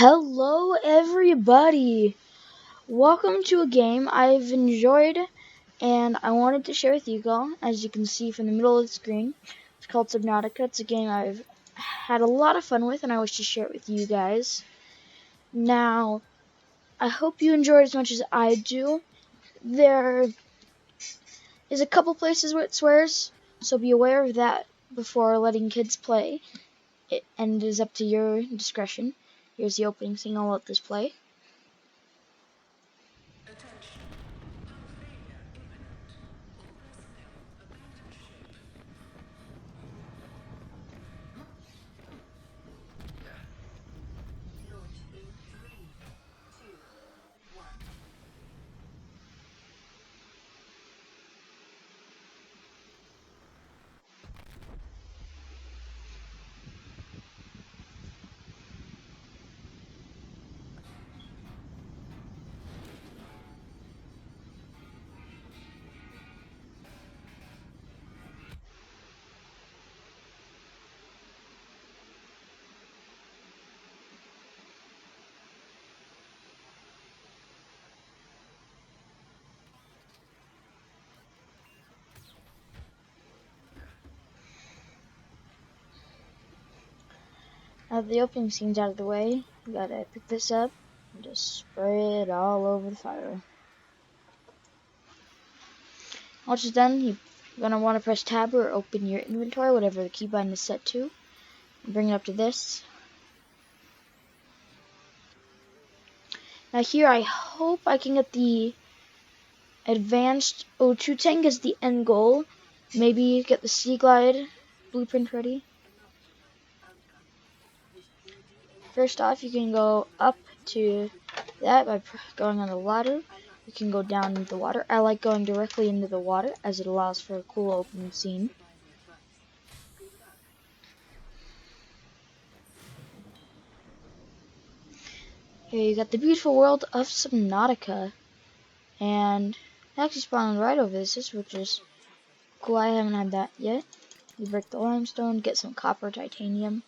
Hello everybody! Welcome to a game I've enjoyed and I wanted to share with you all. As you can see from the middle of the screen, it's called Subnautica. It's a game I've had a lot of fun with and I wish to share it with you guys. Now, I hope you enjoyed as much as I do. There is a couple places where it swears, so be aware of that before letting kids play. And it is up to your discretion. Here's the opening scene. I'll let this play. Now that the opening scene's out of the way, you gotta pick this up and just spray it all over the fire. Once it's done, you're gonna want to press tab or open your inventory, whatever the key button is set to, and bring it up to this. Now here, I hope I can get the advanced O2 tank as the end goal. Maybe get the Sea Glide blueprint ready. First off, you can go up to that by going on the ladder. You can go down into the water. I like going directly into the water as it allows for a cool opening scene. Here you got the beautiful world of Subnautica, and it actually spawned right over this, which is cool. I haven't had that yet. You break the limestone, get some copper, titanium,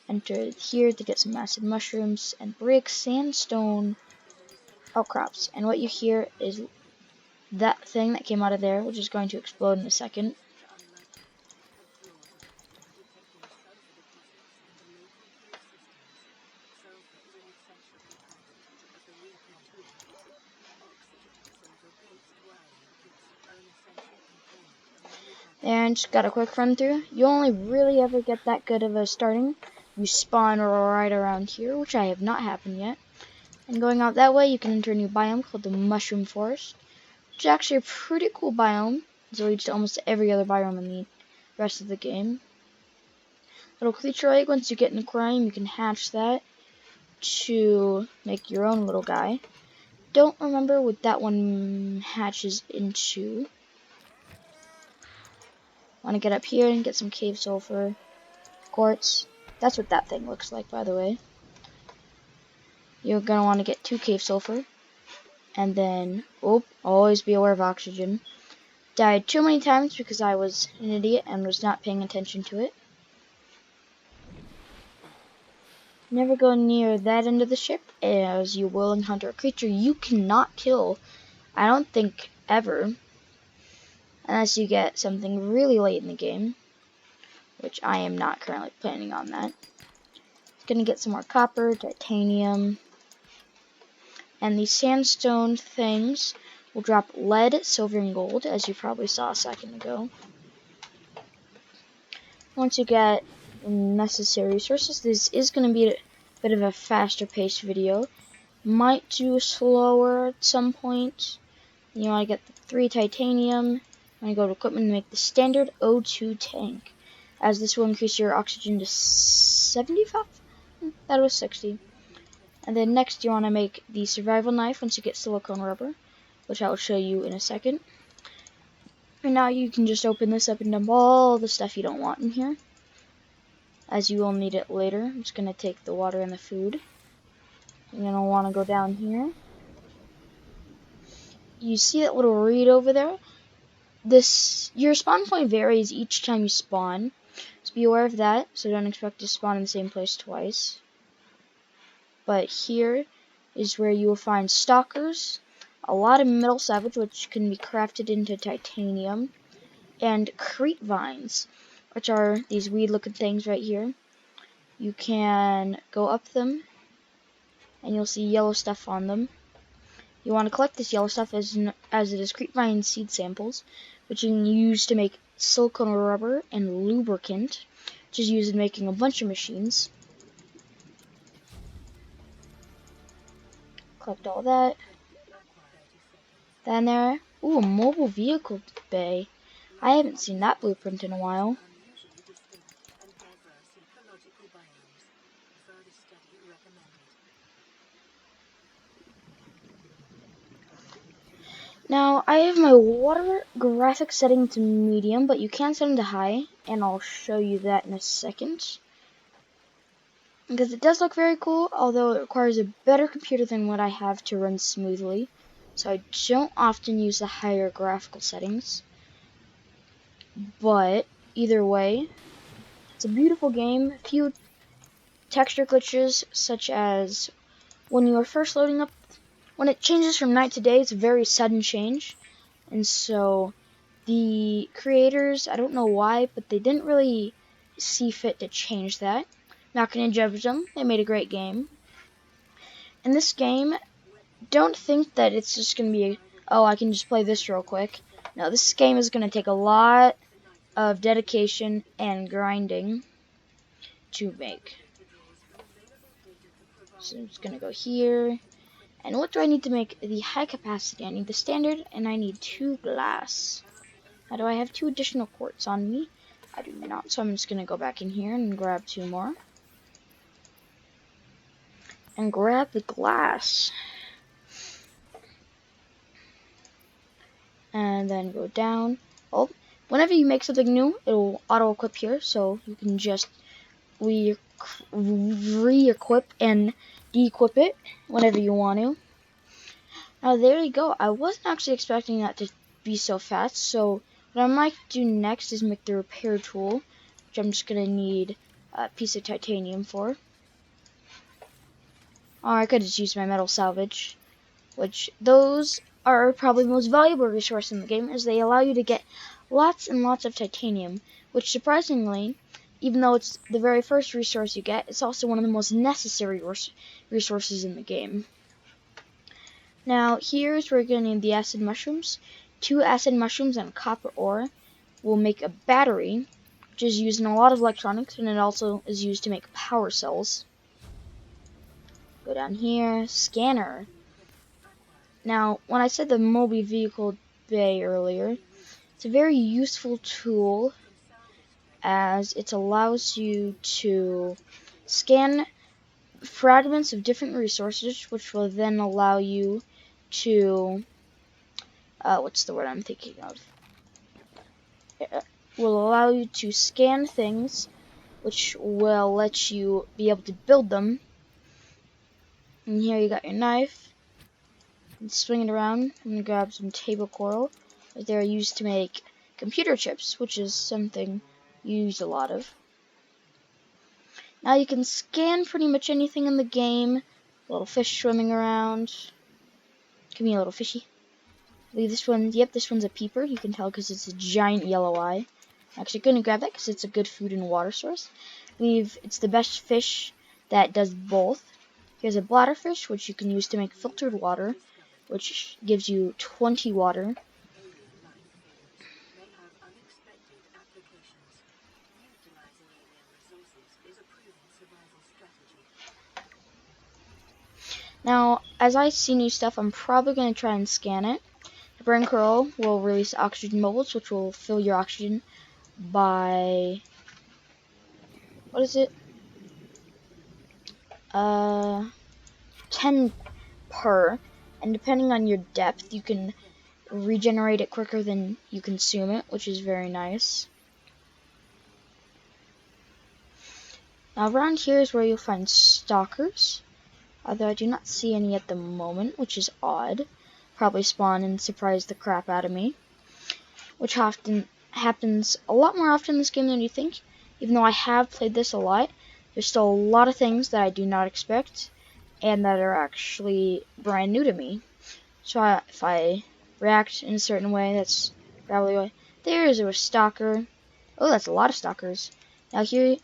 enter here to get some massive mushrooms, and break sandstone outcrops. And what you hear is that thing that came out of there, which is going to explode in a second. And just got a quick run through. You only really ever get that good of a starting. You spawn right around here, which I have not happened yet. And going out that way, you can enter a new biome called the Mushroom Forest, which is actually a pretty cool biome. It leads to almost every other biome in the rest of the game. Little creature egg, once you get in aquarium, you can hatch that to make your own little guy. Don't remember what that one hatches into. Want to get up here and get some cave sulfur, quartz. That's what that thing looks like, by the way. You're going to want to get 2 cave sulfur. And then, always be aware of oxygen. Died too many times because I was an idiot and was not paying attention to it. Never go near that end of the ship, as you will encounter a creature you cannot kill, I don't think, ever. Unless you get something really late in the game, which I am not currently planning on that. Gonna get some more copper, titanium, and these sandstone things will drop lead, silver, and gold, as you probably saw a second ago. Once you get necessary resources, this is going to be a bit of a faster paced video. Might do slower at some point. You want to get the 3 titanium. You want to go to equipment and make the standard O2 tank, as this will increase your oxygen to 75? That was 60. And then next you want to make the survival knife once you get silicone rubber, which I will show you in a second. And now you can just open this up and dump all the stuff you don't want in here, as you will need it later. I'm just going to take the water and the food. You're going to want to go down here. You see that little reed over there? Your spawn point varies each time you spawn, so be aware of that, so don't expect to spawn in the same place twice. but here is where you will find stalkers, a lot of metal salvage, which can be crafted into titanium, and crete vines, which are these weird looking things right here. You can go up them, and you'll see yellow stuff on them. You want to collect this yellow stuff as it is crete vine seed samples, which you can use to make silicone rubber and lubricant, which is used in making a bunch of machines. Collect all that. Then there, ooh, a mobile vehicle bay. I haven't seen that blueprint in a while. Now, I have my water graphics setting to medium, but you can set them to high, and I'll show you that in a second. Because it does look very cool, although it requires a better computer than what I have to run smoothly. So I don't often use the higher graphical settings. But, either way, it's a beautiful game. A few texture glitches, such as when you are first loading up, when it changes from night to day, it's a very sudden change. And so the creators, I don't know why, but they didn't really see fit to change that. Not gonna judge them, they made a great game. In this game, don't think that it's just gonna be, oh, I can just play this real quick. No, this game is gonna take a lot of dedication and grinding to make. So I'm just gonna go here. And what do I need to make the high capacity? I need the standard, and I need 2 glass. Now, do I have 2 additional quartz on me? I do not, so I'm just going to go back in here and grab 2 more. And grab the glass. And then go down. Oh, whenever you make something new, it will auto-equip here, so you can just re-equip and de-equip it whenever you want to. Now, there you go. I wasn't actually expecting that to be so fast, so what I might do next is make the repair tool, which I'm just going to need a piece of titanium for. Or I could just use my metal salvage, which those are probably the most valuable resource in the game, as they allow you to get lots and lots of titanium, which surprisingly, even though it's the very first resource you get, it's also one of the most necessary resources in the game. Now, here's where you're going to need the acid mushrooms. 2 acid mushrooms and copper ore will make a battery, which is used in a lot of electronics, and it also is used to make power cells. Go down here, scanner. Now, when I said the mobile vehicle bay earlier, it's a very useful tool, as it allows you to scan fragments of different resources, which will then allow you to, what's the word I'm thinking of? Will allow you to scan things, which will let you be able to build them. And here you got your knife. And swing it around. I'm going to grab some table coral. They're used to make computer chips, which is something you use a lot of. Now you can scan pretty much anything in the game. Little fish swimming around. Give me a little fishy. I believe this one, yep, this one's a peeper. You can tell because it's a giant yellow eye. I'm actually going to grab that because it's a good food and water source. I believe it's the best fish that does both. Here's a bladderfish, which you can use to make filtered water, which gives you 20 water. Now, as I see new stuff, I'm probably going to try and scan it. The brain coral will release oxygen bubbles, which will fill your oxygen by, what is it? 10 per, and depending on your depth, you can regenerate it quicker than you consume it, which is very nice. Now, around here is where you'll find stalkers, although I do not see any at the moment, which is odd. Probably spawn and surprise the crap out of me, which often happens a lot more often in this game than you think. Even though I have played this a lot, there's still a lot of things that I do not expect, and that are actually brand new to me. So if I react in a certain way, that's probably why. There's a stalker. Oh, that's a lot of stalkers. Now here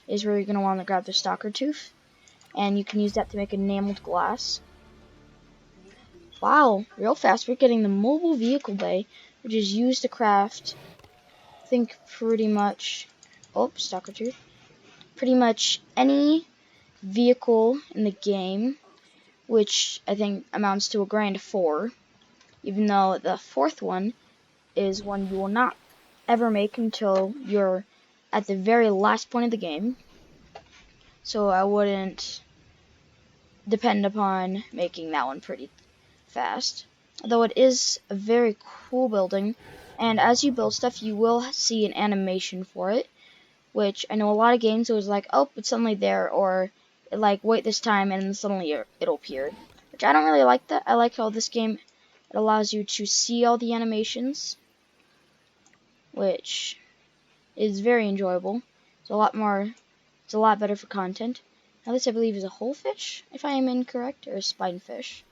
is where you're going to want to grab the stalker tooth, and you can use that to make enameled glass. Wow, real fast, we're getting the mobile vehicle bay, which is used to craft, I think pretty much, oh, stalker tooth, pretty much any vehicle in the game, which I think amounts to a grand 4, even though the 4th one is one you will not ever make until you're at the very last point of the game. So I wouldn't depend upon making that one pretty fast. Although it is a very cool building, and as you build stuff you will see an animation for it, which I know a lot of games it was like, oh, it's suddenly there, or like, wait this time and then suddenly it'll appear. Which I don't really like that. I like how this game, it allows you to see all the animations, which is very enjoyable. It's a lot better for content. Now this I believe is a whole fish, if I am incorrect, or a spinefish.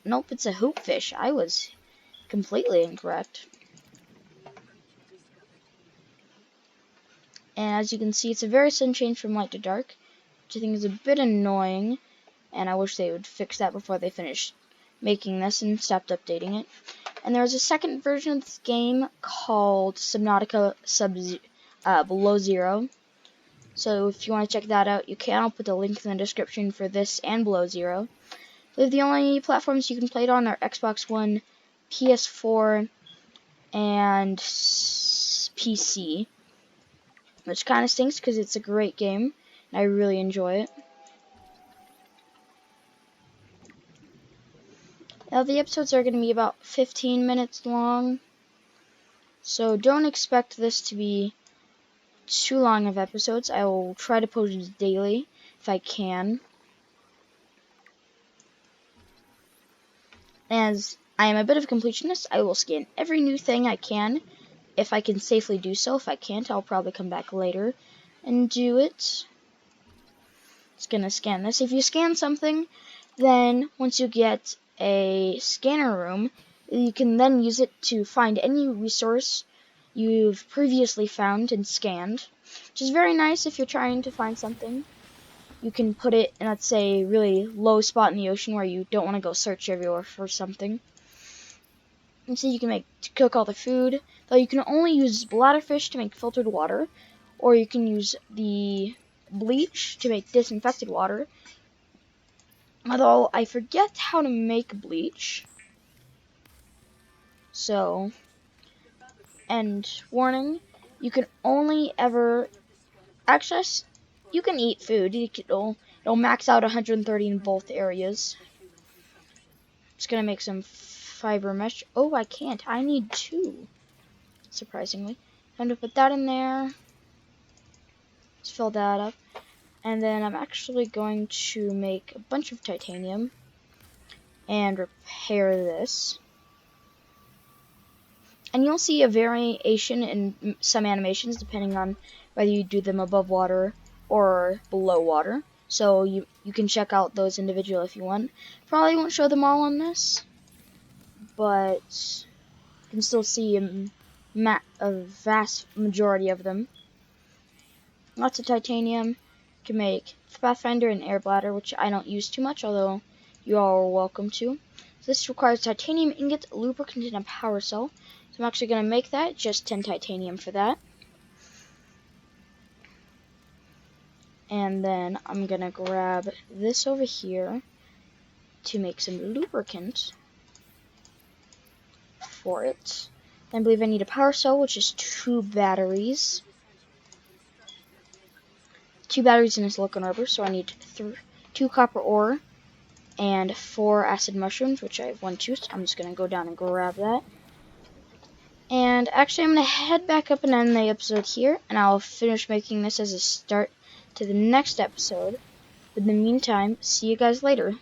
Nope, it's a hoopfish. I was completely incorrect. And as you can see, it's a very sudden change from light to dark, which I think is a bit annoying, and I wish they would fix that before they finished making this and stopped updating it. And there's a second version of this game called Subnautica Below Zero. So if you want to check that out, you can. I'll put the link in the description for this and Below Zero. The only platforms you can play it on are Xbox One, PS4, and PC. Which kind of stinks because it's a great game, and I really enjoy it. Now the episodes are going to be about 15 minutes long, so don't expect this to be too long of episodes. I will try to post daily if I can. As I am a bit of a completionist, I will scan every new thing I can, if I can safely do so. If I can't, I'll probably come back later and do it. It's going to scan this. If you scan something, then once you get a scanner room, you can then use it to find any resource you've previously found and scanned, which is very nice if you're trying to find something. You can put it in, let's say, a really low spot in the ocean where you don't want to go search everywhere for something. And so you can cook all the food, though you can only use bladderfish to make filtered water, or you can use the bleach to make disinfected water. Although I forget how to make bleach. So, and warning, you can only ever access, you can eat food. It'll max out 130 in both areas. Just gonna make some fiber mesh. Oh, I can't. I need 2. Surprisingly. Time to put that in there. Let's fill that up. And then I'm actually going to make a bunch of titanium and repair this. And you'll see a variation in some animations depending on whether you do them above water or below water. So you can check out those individually if you want. Probably won't show them all on this, but you can still see a vast majority of them. Lots of titanium. You can make Pathfinder and Air Bladder, which I don't use too much, although you all are welcome to. So this requires titanium ingot, lubricant, and a power cell. So I'm actually going to make that, just 10 titanium for that. And then I'm going to grab this over here to make some lubricant for it. I believe I need a power cell, which is 2 batteries. 2 batteries in a silicon rubber, so I need 2 copper ore and 4 acid mushrooms, which I have 1 too, so I'm just going to go down and grab that. And actually, I'm going to head back up and end the episode here, and I'll finish making this as a start to the next episode. But in the meantime, see you guys later.